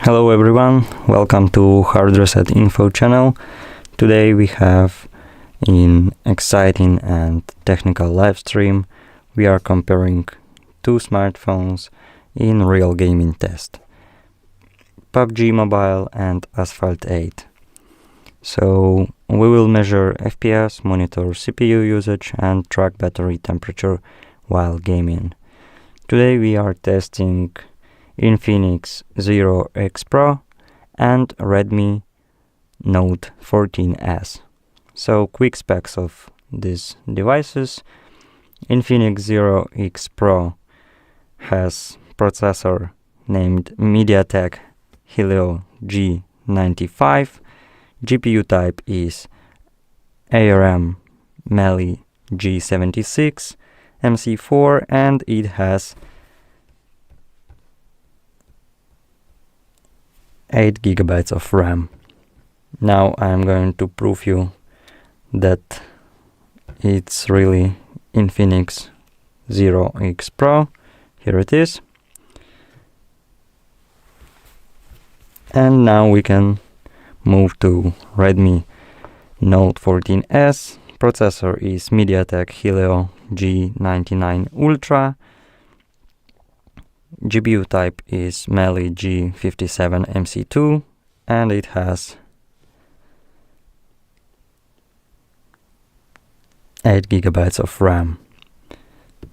Hello everyone, welcome to HardReset.Info channel. Today we have an exciting and technical live stream. We are comparing two smartphones in real gaming test. PUBG Mobile and Asphalt 8. So we will measure FPS, monitor CPU usage and track battery temperature while gaming. Today we are testing Infinix Zero X Pro and Redmi Note 14S. So quick specs of these devices. Infinix Zero X Pro has processor named MediaTek Helio G95. GPU type is ARM Mali G76 MC4 and it has 8 GB of RAM. Now I'm going to prove you that it's really Infinix Zero X Pro. Here it is. And now we can move to Redmi Note 14S. Processor is MediaTek Helio G99 Ultra. GPU type is Mali G57 MC2 and it has 8 GB of RAM.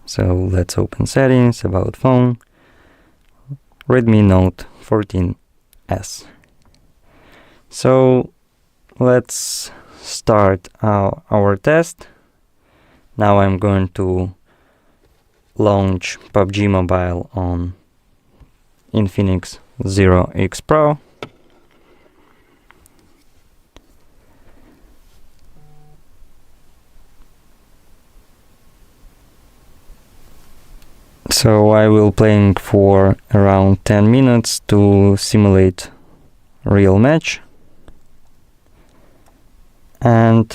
So let's open settings, about phone, Redmi Note 14S. So let's start our test. Now I'm going to launch PUBG Mobile on Infinix Zero X Pro. So I will playing for around 10 minutes to simulate real match. And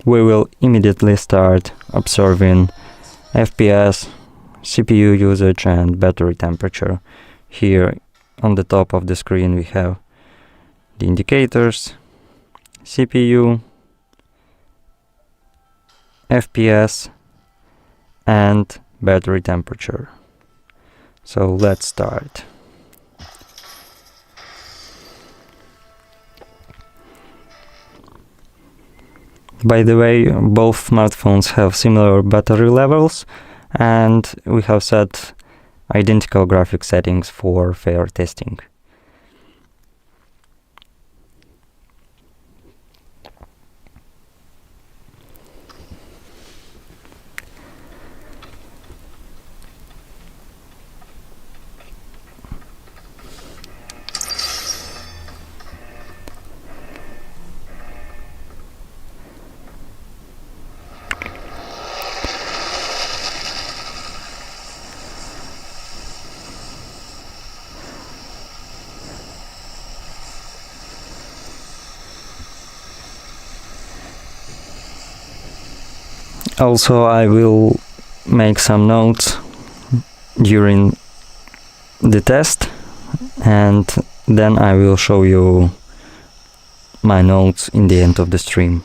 we will immediately start observing FPS, CPU usage and battery temperature. Here on the top of the screen we have the indicators, CPU, FPS and battery temperature. So let's start. By the way, both smartphones have similar battery levels and we have set identical graphic settings for fair testing. Also, I will make some notes during the test and then I will show you my notes in the end of the stream.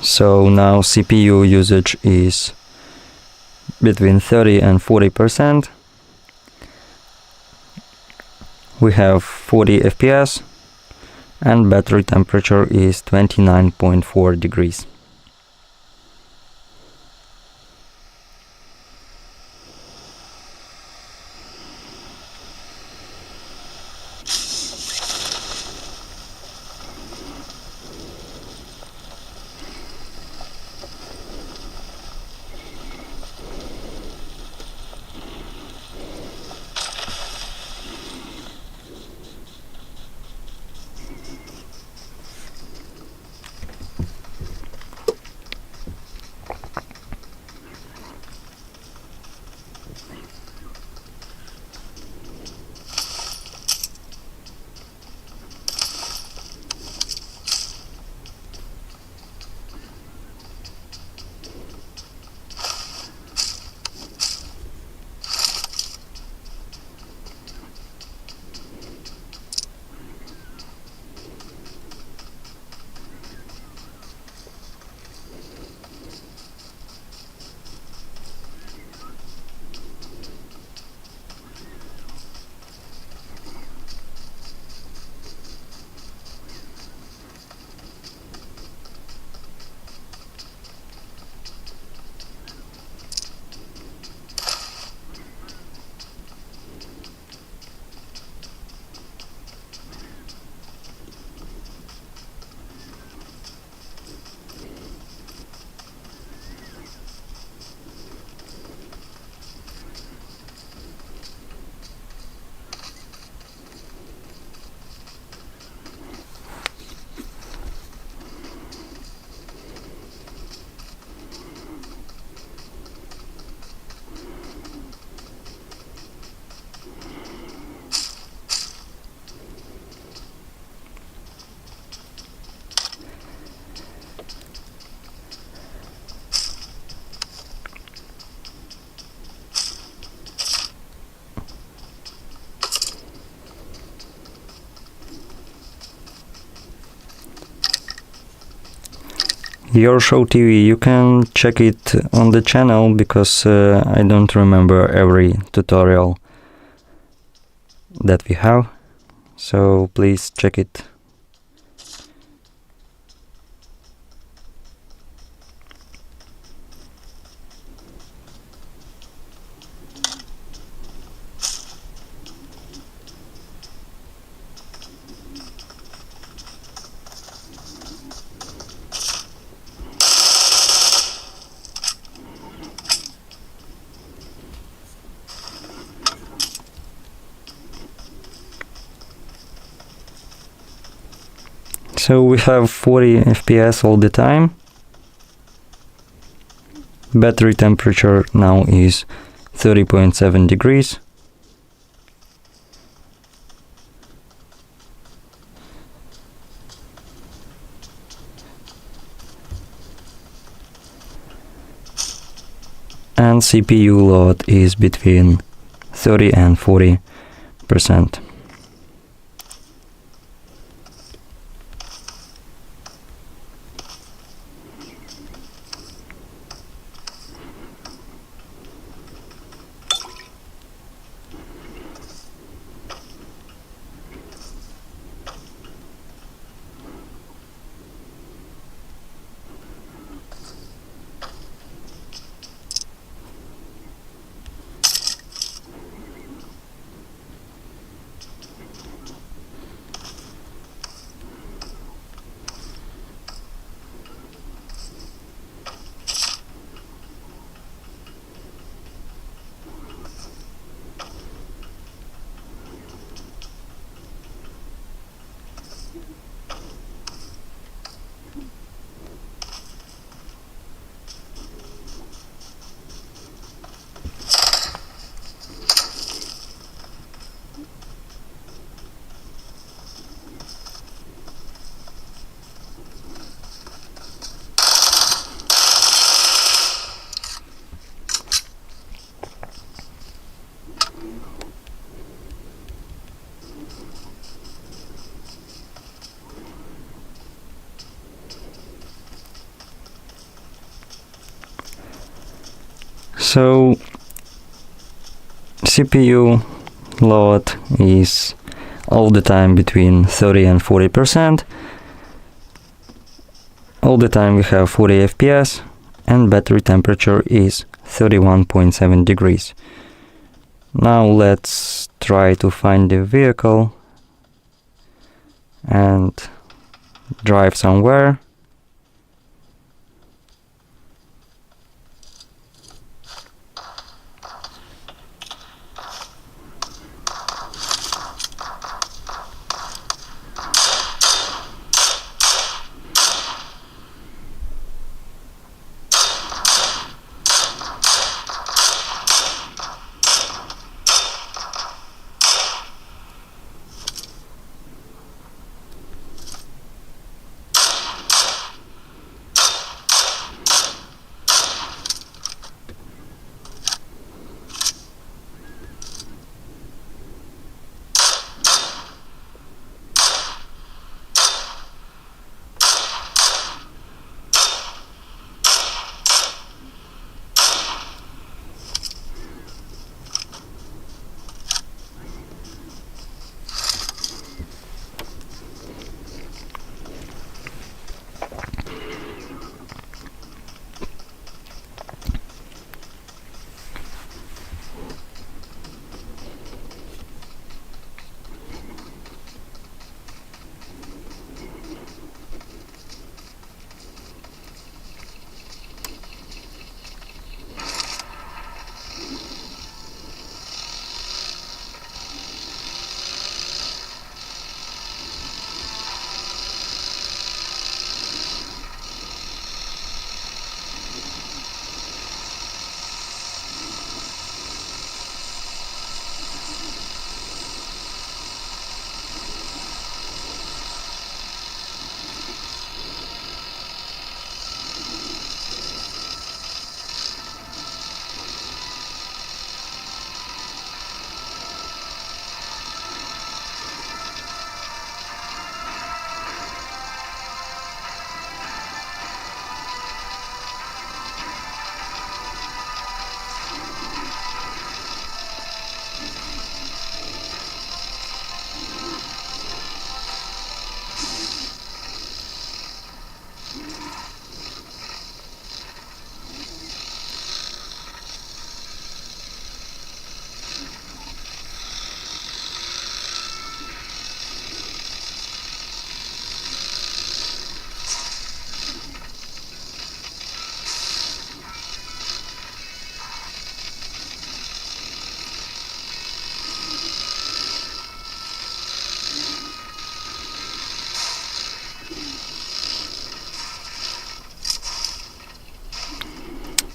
So now CPU usage is between 30 and 40%. We have 40 FPS and battery temperature is 29.4 degrees. Your Show TV, you can check it on the channel because I don't remember every tutorial that we have, so please check it. So we have 40 FPS all the time. Battery temperature now is 30.7 degrees. And CPU load is between 30 and 40%. So CPU load is all the time between 30 and 40%. All the time we have 40 FPS and battery temperature is 31.7 degrees. Now let's try to find the vehicle and drive somewhere.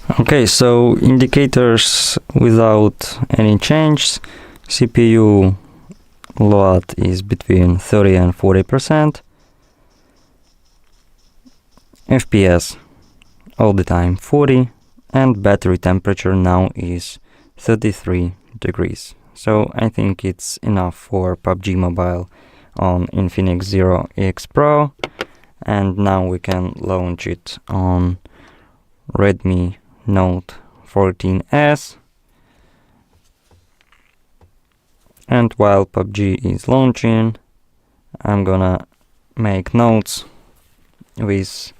Okay, so indicators without any change. CPU load is between 30 and 40%. FPS all the time 40, and battery temperature now is 33 degrees. So I think it's enough for PUBG Mobile on Infinix Zero X Pro, and now we can launch it on Redmi Note 14S. And while PUBG is launching, I'm gonna make notes with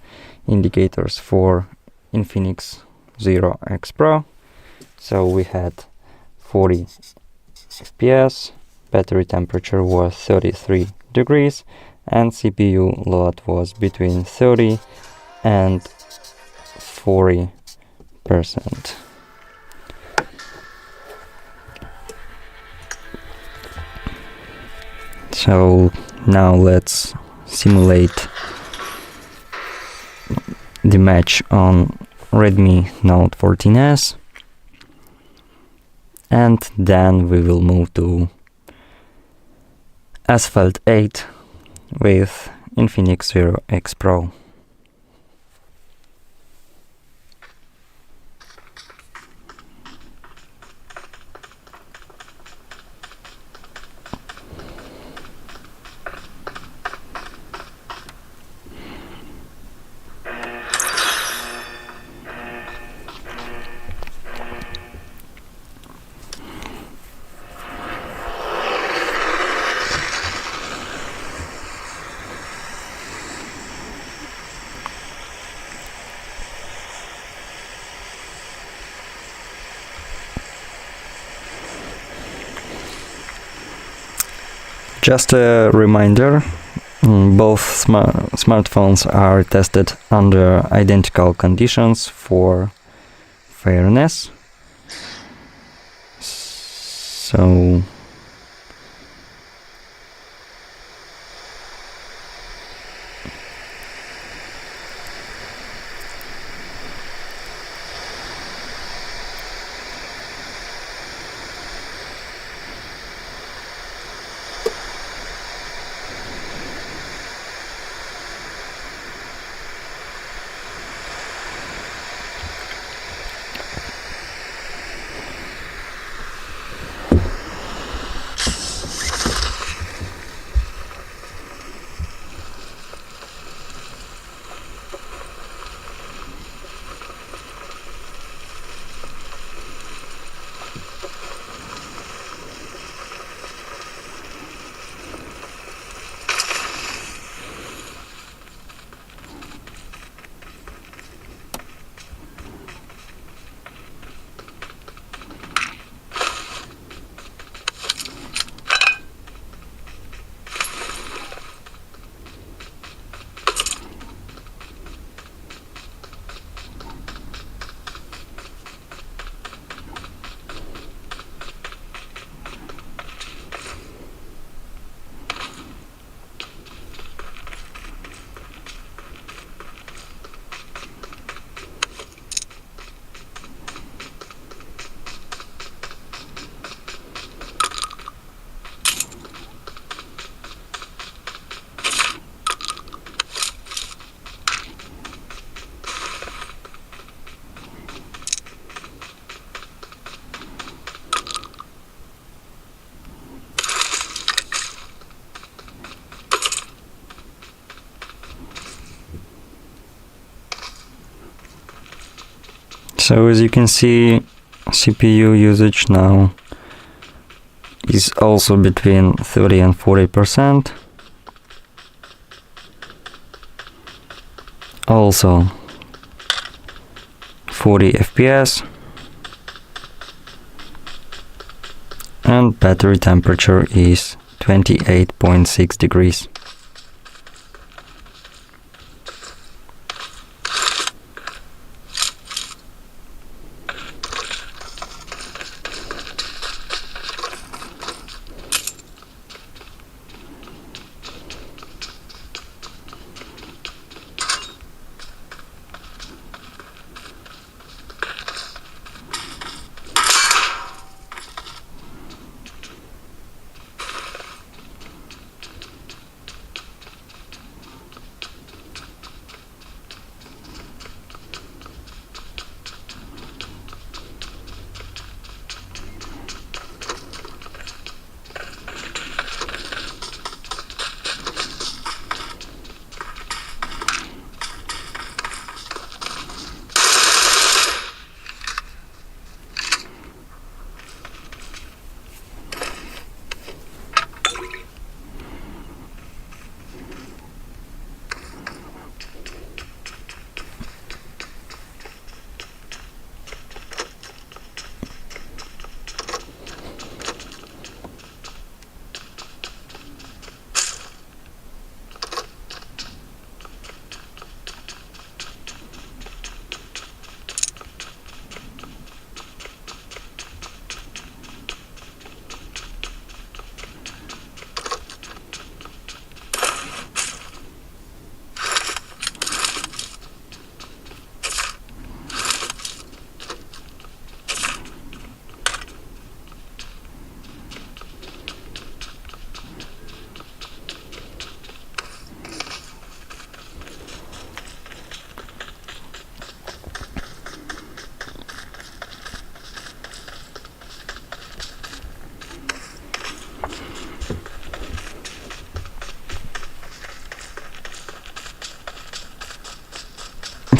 indicators for Infinix Zero X Pro. So we had 40 FPS, battery temperature was 33 degrees, and CPU load was between 30 and 40%. So now let's simulate the match on Redmi Note 14S, and then we will move to Asphalt 8 with Infinix Zero X Pro. Just a reminder, both smartphones are tested under identical conditions for fairness. So as you can see, CPU usage now is also between 30 and 40%. Also 40 FPS, and battery temperature is 28.6 degrees.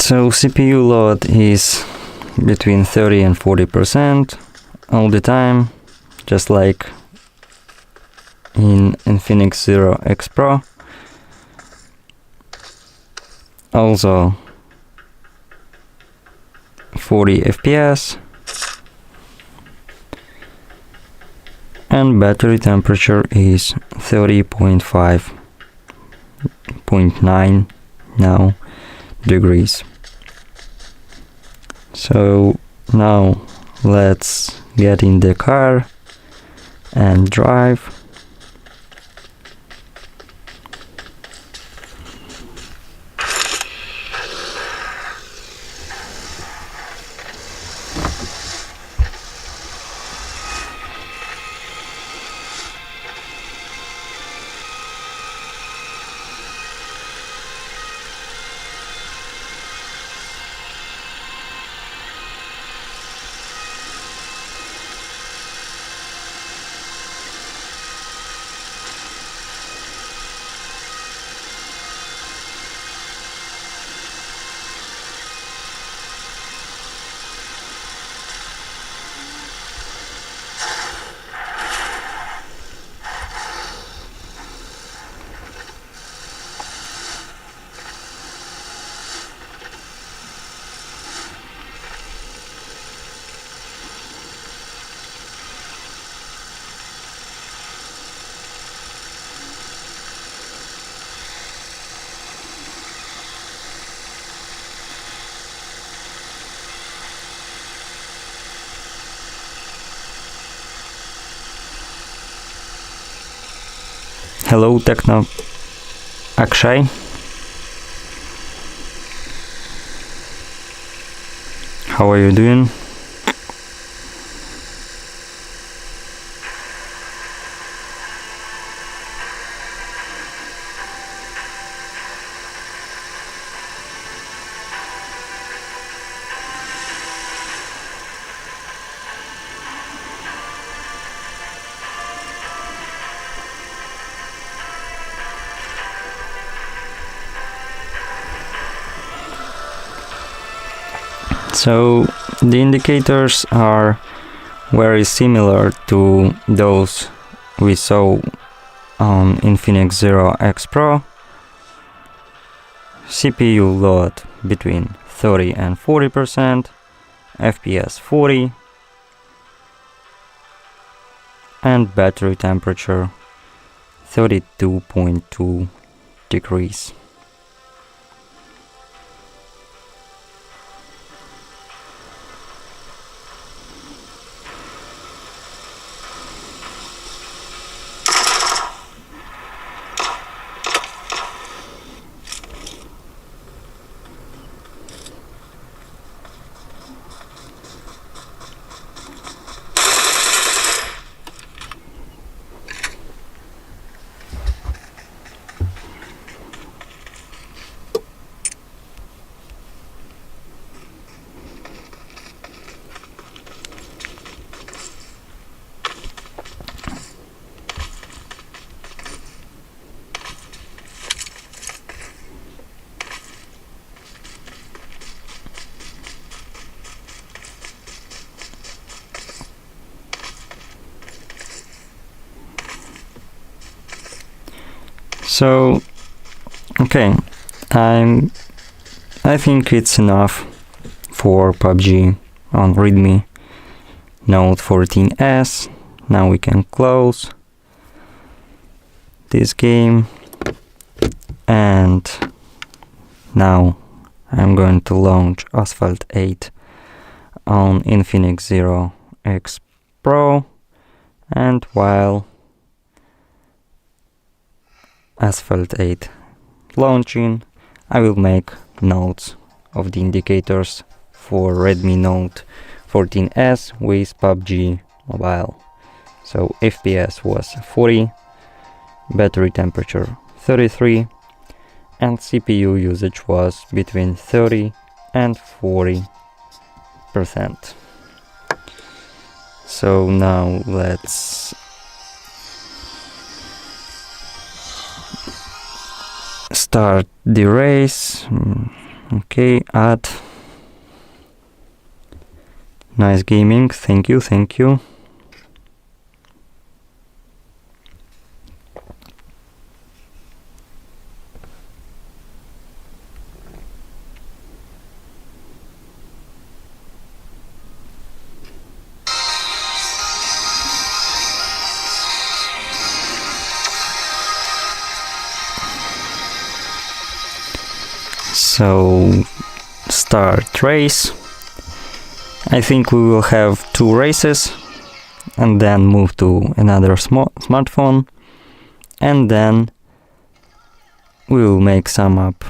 So CPU load is between 30 and 40% all the time, just like in Infinix Zero X Pro. Also 40 FPS, and battery temperature is 30.5.9 now degrees. So now let's get in the car and drive. Hello Techno Akshay. How are you doing? So the indicators are very similar to those we saw on Infinix Zero X Pro. CPU load between 30 and 40%, FPS 40, and battery temperature 32.2 degrees. So, okay, I think it's enough for PUBG on Redmi Note 14S. Now we can close this game, and now I'm going to launch Asphalt 8 on Infinix Zero X Pro, and while Asphalt 8 launching, I will make notes of the indicators for Redmi Note 14S with PUBG Mobile. So FPS was 40, battery temperature 33, and CPU usage was between 30 and 40%. So now let's start the race. Okay, add. Nice gaming, thank you, thank you. So, start race. I think we will have 2 races and then move to another smartphone, and then we will make sum up.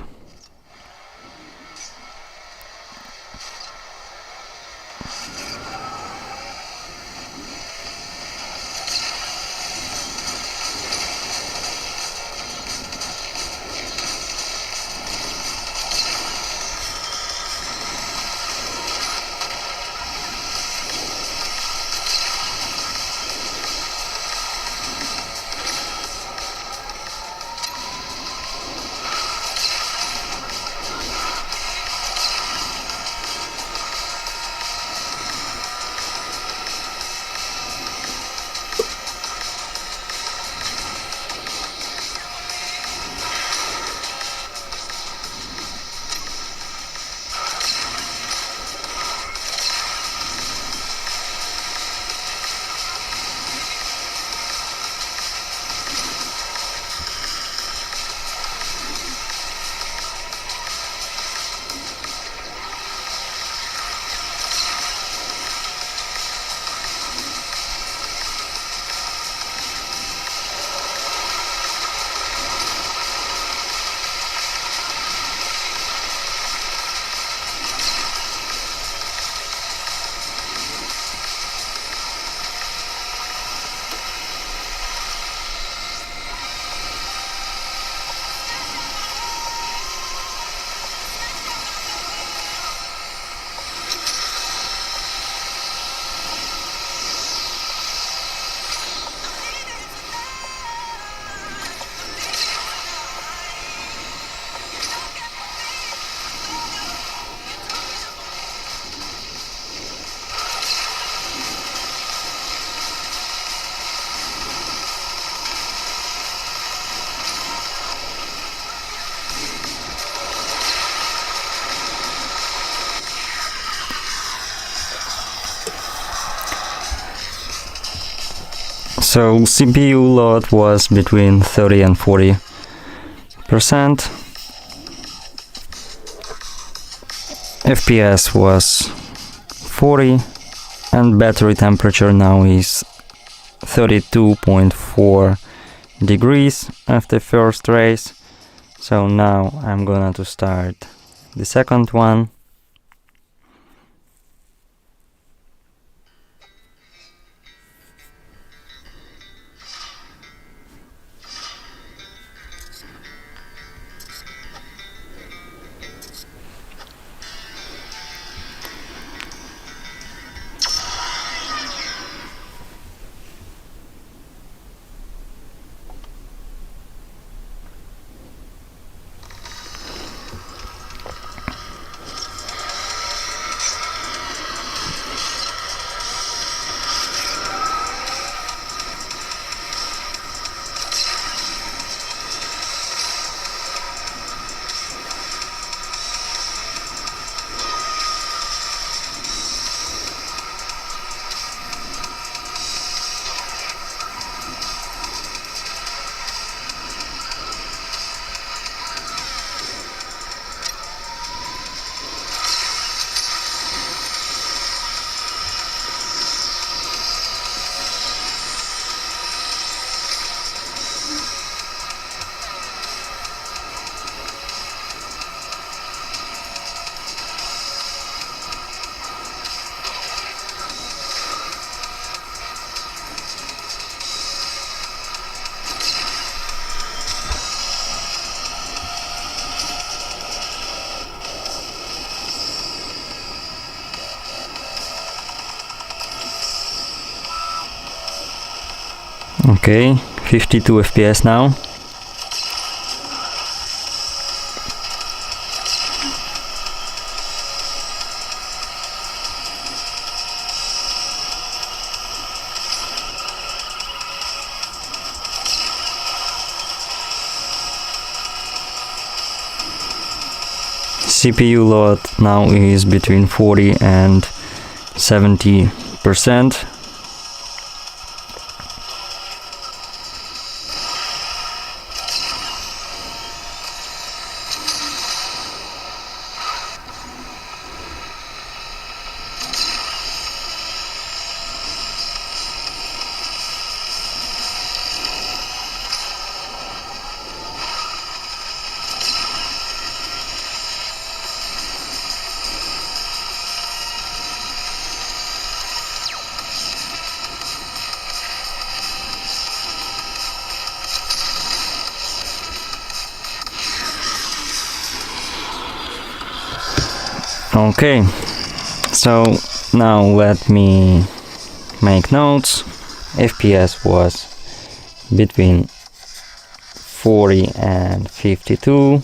So CPU load was between 30 and 40%. FPS was 40 and battery temperature now is 32.4 degrees after first race. So now I'm gonna to start the second one. Okay, 52 FPS now. CPU load now is between 40 and 70%. Okay, so now let me make notes. FPS was between 40 and 52,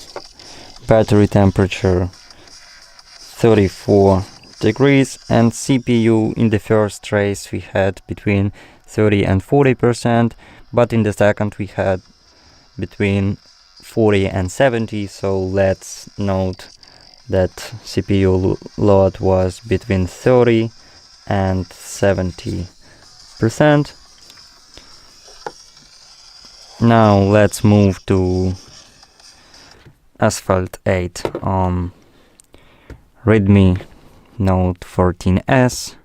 battery temperature 34 degrees, and CPU in the first trace we had between 30 and 40%, but in the second we had between 40 and 70, so let's note that CPU load was between 30 and 70%. Now let's move to Asphalt 8 on Redmi Note 14S.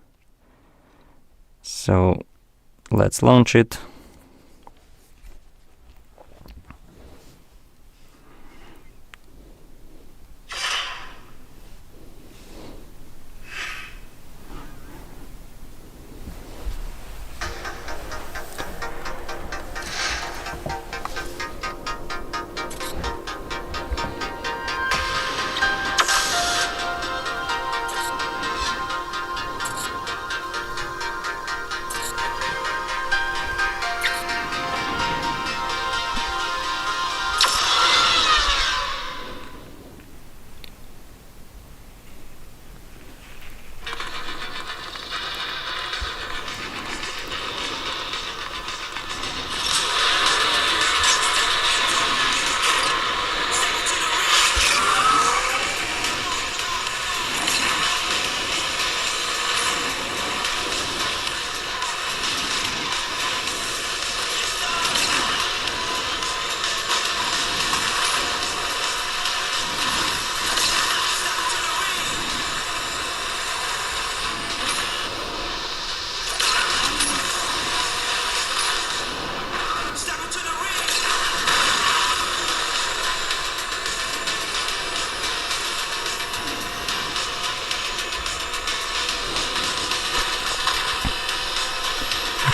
So let's launch it.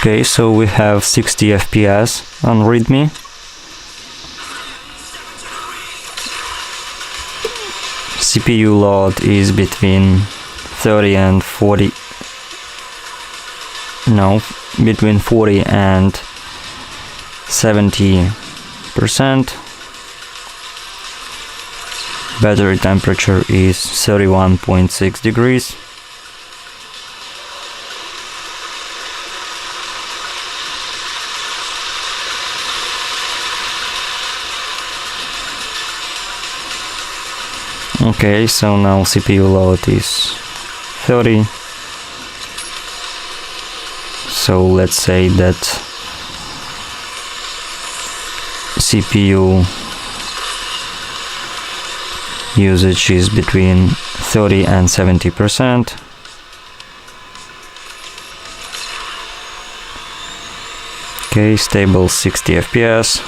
Okay, so we have 60 FPS on Redmi. CPU load is between 30 and 40. No, between 40 and 70%. Battery temperature is 31.6 degrees. Okay, so now CPU load is 30. So let's say that CPU usage is between 30 and 70%. Okay, stable 60 FPS.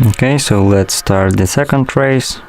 Okay, so let's start the second race.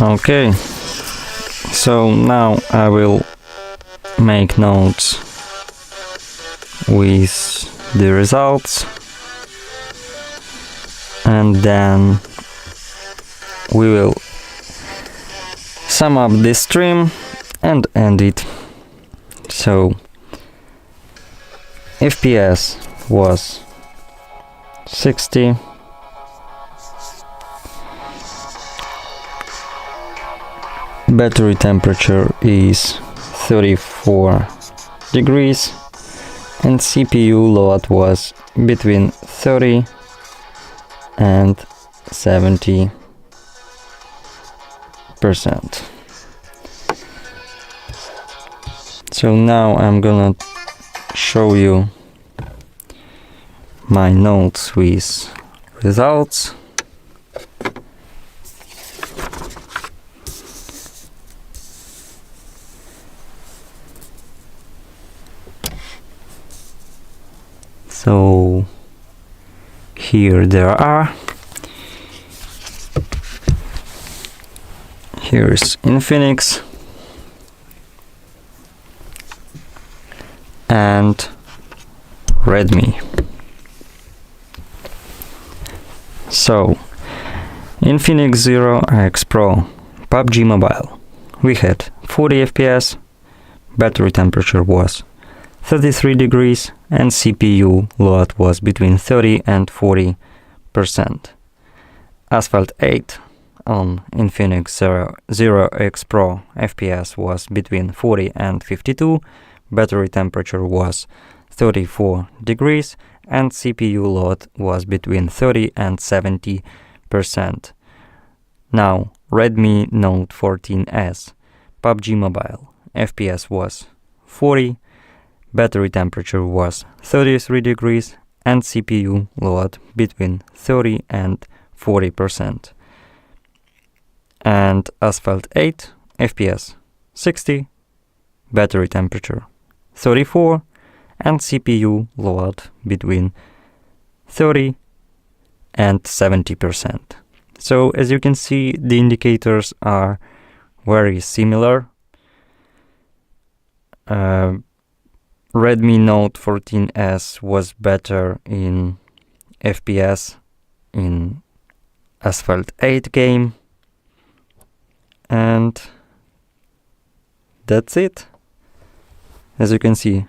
Okay, so now I will make notes with the results, and then we will sum up this stream and end it. So FPS was 60, battery temperature is 34 degrees, and CPU load was between 30 and 70%. So now I'm gonna show you my notes with results. So here there are. Here's Infinix and Redmi. So Infinix Zero X Pro PUBG Mobile, we had 40 FPS, battery temperature was 33 degrees, and CPU load was between 30 and 40%. Asphalt 8 on Infinix Zero X Pro FPS was between 40 and 52, battery temperature was 34 degrees, and CPU load was between 30 and 70%. Now Redmi Note 14S PUBG Mobile FPS was 40, battery temperature was 33 degrees and CPU load between 30 and 40%. And Asphalt 8 FPS 60, battery temperature 34, and CPU load between 30 and 70%. So as you can see, the indicators are very similar. Redmi Note 14S was better in FPS in Asphalt 8 game, and that's it. As you can see,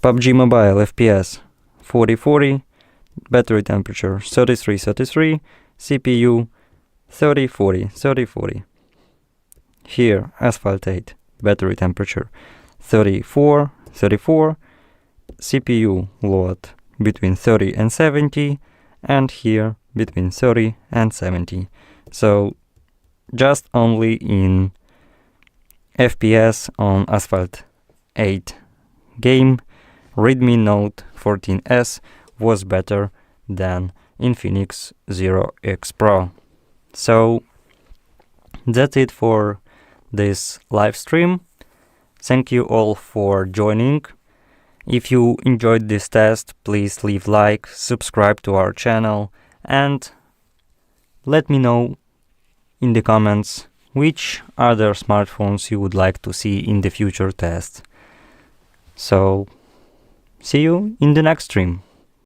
PUBG Mobile FPS 4040, battery temperature 33, CPU 3040. Here Asphalt 8, battery temperature 34, CPU load between 30 and 70, and here between 30 and 70. So just only in FPS on Asphalt 8 game, Redmi Note 14S was better than Infinix Zero X Pro. So that's it for this live stream. Thank you all for joining. If you enjoyed this test, please leave like, subscribe to our channel, and let me know in the comments which other smartphones you would like to see in the future tests. So see you in the next stream.